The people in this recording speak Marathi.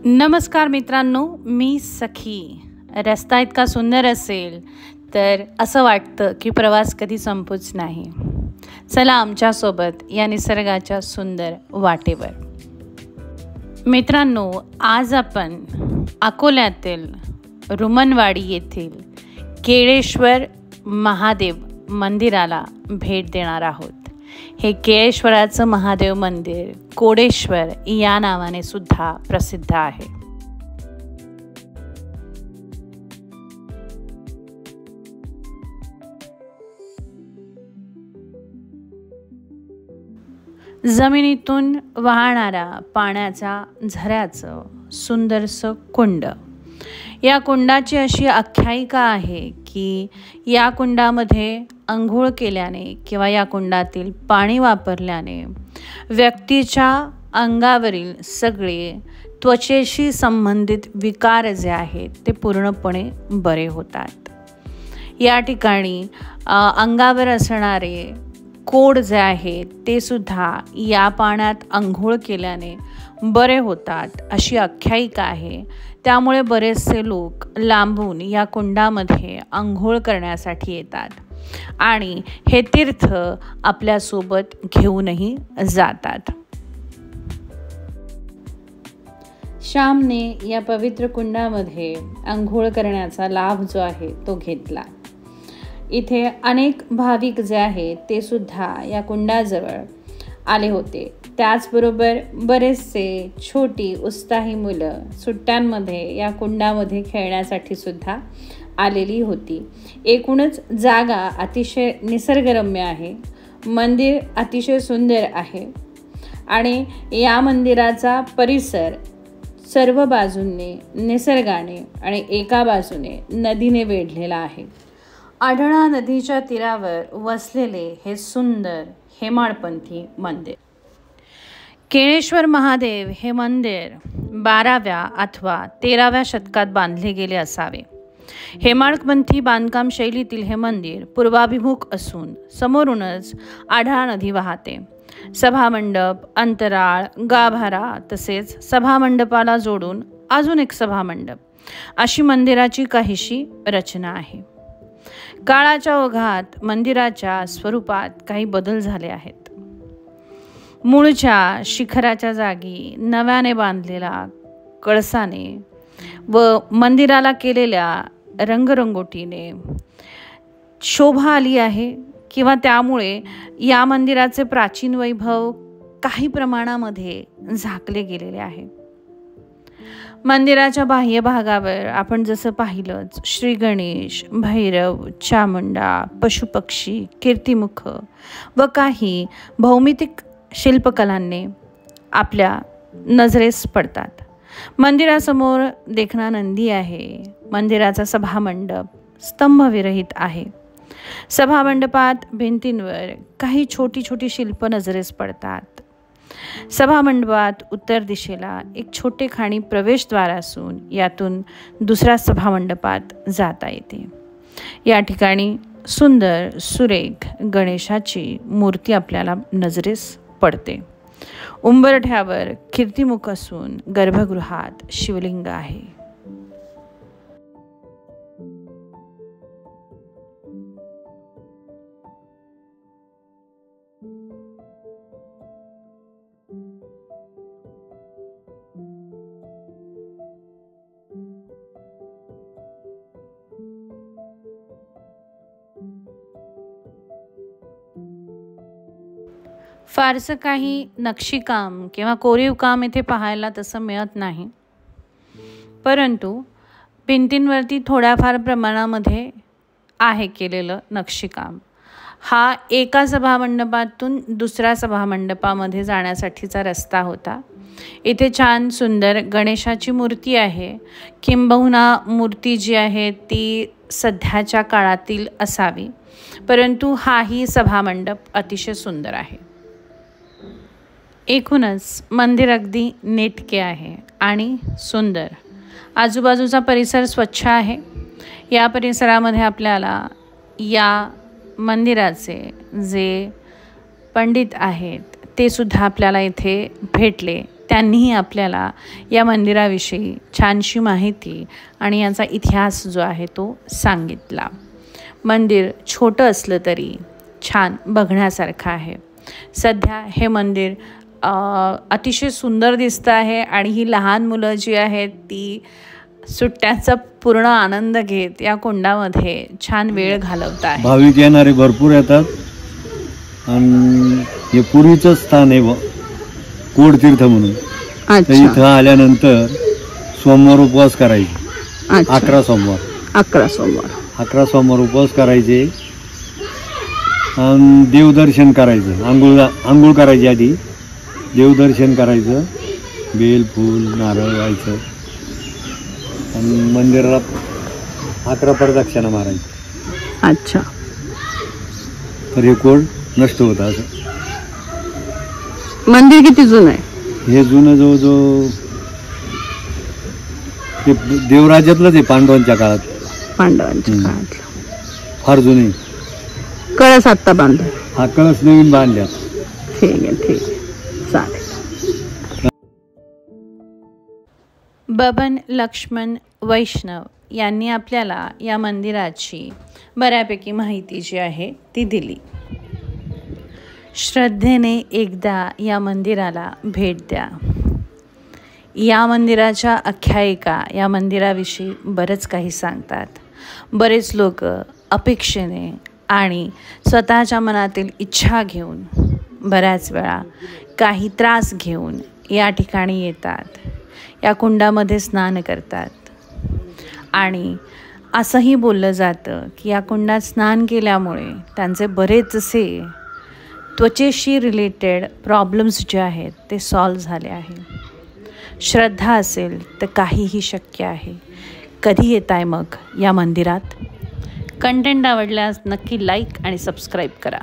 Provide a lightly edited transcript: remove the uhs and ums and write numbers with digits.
नमस्कार मित्रांनो, मी सखी. रस्ता इतका सुंदर असेल तर असं वाटतं की प्रवास कधी संपूच नाही. चला आमच्यासोबत या निसर्गाच्या सुंदर वाटेवर. मित्रांनो, आज आपण अकोल्यातील रुमनवाडी येथील केळेश्वर महादेव मंदिराला भेट देणार आहोत. हे केळेश्वराचं महादेव मंदिर कोडेश्वर या नावाने सुद्धा प्रसिद्ध आहे. जमिनीतून वाहणाऱ्या पाण्याच्या झऱ्याचं सुंदरसं कुंड. या कुंडाची अशी आख्यायिका आहे की या कुंडामध्ये अंघोळ केल्याने किंवा या कुंडातील पाणी वापरल्याने व्यक्तीच्या अंगावरील सगळे त्वचेशी संबंधित विकार जे आहेत ते पूर्णपणे बरे होतात. या ठिकाणी अंगावर असणारे कोड जे आहेत ते सुद्धा या पाण्यात अंघोळ केल्याने बरे होतात अशी आख्यायिका आहे. त्यामुळे बरेचसे लोक लांबून या कुंडामध्ये अंघोळ करण्यासाठी येतात आणि हे तीर्थ आपल्यासोबत घेऊनही जातात. श्यामने या पवित्र कुंडामध्ये अंघोळ करण्याचा लाभ जो आहे तो घेतला. इथे अनेक भाविक जे आहेत ते सुद्धा या कुंडाजवळ आले होते. त्याचबरोबर बरेचसे छोटी उत्साही मुलं सुट्ट्यांमध्ये या कुंडामध्ये खेळण्यासाठी सुद्धा आलेली होती. एकूणच जागा अतिशय निसर्गरम्य आहे. मंदिर अतिशय सुंदर आहे आणि या मंदिराचा परिसर सर्व बाजूंनी निसर्गाने आणि एका बाजूने नदीने वेढलेला आहे. आढळा नदीच्या तीरावर वसलेले हे सुंदर हेमाडपंथी मंदिर. केळेश्वर महादेव हे मंदिर 12व्या अथवा 13व्या शतकात बांधले गेले असावे. हेमाडपंथी बांधकाम शैलीतील हे मंदिर पूर्वाभिमुख असून समोरूनच आढळा नदी वाहते. सभामंडप, अंतराळ, गाभारा तसेच सभामंडपाला जोडून अजून एक सभामंडप अशी मंदिराची काहीशी रचना आहे. काळाच्या ओघात मंदिराच्या स्वरूपात काही बदल झाले आहेत. मूळच्या शिखराच्या जागी नव्याने बांधलेला कळसाने व मंदिराला केलेल्या रंगरंगोटीने शोभा आली आहे किंवा त्यामुळे या मंदिराचे प्राचीन वैभव काही प्रमाणामध्ये झाकले गेलेले आहे. मंदिराच्या बाह्य भागावर आपण जसं पाहिलंच श्री गणेश, भैरव, चामुंडा, पशुपक्षी, कीर्तिमुख व काही भौमितिक शिल्पकलांनी आपल्या नजरेस पडतात. मंदिरासमोर देखणा नंदी आहे. मंदिराचा सभामंडप स्तंभविरहित आहे. सभामंडपात भिंतींवर काही छोटी छोटी शिल्प नजरेस पडतात. सभामंडपात उत्तर दिशेला एक छोटे खाणी प्रवेशद्वार असून यातून दुसऱ्या सभामंडपात जाता येते. या ठिकाणी सुंदर सुरेख गणेशाची मूर्ती आपल्याला नजरेस पडते. उंबरठ्यावर कीर्तिमुख असून गर्भगृहात शिवलिंग आहे. फारसं काही नक्षीकाम किंवा कोरीव काम इथे पाहायला तसं मिळत नाही, परंतु भिंतींवरती थोड्याफार प्रमाणामध्ये आहे केलेलं नक्षीकाम. हा एका सभामंडपातून दुसऱ्या सभामंडपामध्ये जाण्यासाठीचा रस्ता होता. इथे छान सुंदर गणेशाची मूर्ती आहे. किंबहुना मूर्ती जी आहे ती सध्याच्या काळातील असावी, परंतु हाही सभामंडप अतिशय सुंदर आहे. एकूणच मंदिर अगदी नेटके आहे आणि सुंदर. आजूबाजूचा परिसर स्वच्छ आहे. या परिसरामध्ये आपल्याला या मंदिराचे जे पंडित आहेत ते सुद्धा आपल्याला इथे भेटले. त्यांनीही आपल्याला या मंदिराविषयी छानशी माहिती आणि याचा इतिहास जो आहे तो सांगितला. मंदिर छोटं असलं तरी छान बघण्यासारखं आहे. सध्या हे मंदिर अतिशय सुंदर दिसतं आहे आणि ही लहान मुलं जी आहेत ती सुट्ट्याचा पूर्ण आनंद घेत या कुंडामध्ये छान वेळ घालवत आहेत. भाविक येणारे भरपूर येतात आणि हे पूर्वीचं स्थान आहे कोडतीर्थ म्हणून. तर इथं आल्यानंतर सोमवार उपवास करायचे. 11 सोमवार उपवास करायचे आणि देवदर्शन करायचं. आंघोळ करायची आधी, देवदर्शन करायचं, बेल फूल नारळ व्हायचं आणि मंदिराला 11 प्रदक्षिणा मारायची. अच्छा. तर हे कोड नष्ट होतं. असं मंदिर किती जुनं आहे? हे जुनं जवळजवळ ते देवराज्यातलंच आहे, पांडवांच्या काळात. फार जुने. कळस आत्ता बांधला? हा, कळस नवीन बांधल्यात. ठीक आहे चालेल. बबन लक्ष्मण वैष्णव यांनी आपल्याला या मंदिराची बऱ्यापैकी माहिती जी आहे ती दिली. श्रद्धेने एकदा या मंदिराला भेट द्या. या मंदिराच्या आख्यायिका या मंदिराविषयी बरंच काही सांगतात. बरेच लोक अपेक्षेने आणि स्वतःच्या मनातील इच्छा घेऊन बऱ्याच वेळा काही त्रास घेऊन या ठिकाणी येतात, या कुंडामध्ये स्नान करतात आणि असंही बोललं जातं की या कुंडात स्नान केल्यामुळे त्यांचे बरेचसे त्वचेशी रिलेटेड प्रॉब्लेम्स जे आहेत ते सॉल्व झाले आहे. श्रद्धा असेल तर काहीही शक्य आहे. कधी येत आहे मग या मंदिरात? कंटेंट आवडल्यास नक्की लाईक आणि सबस्क्राईब करा.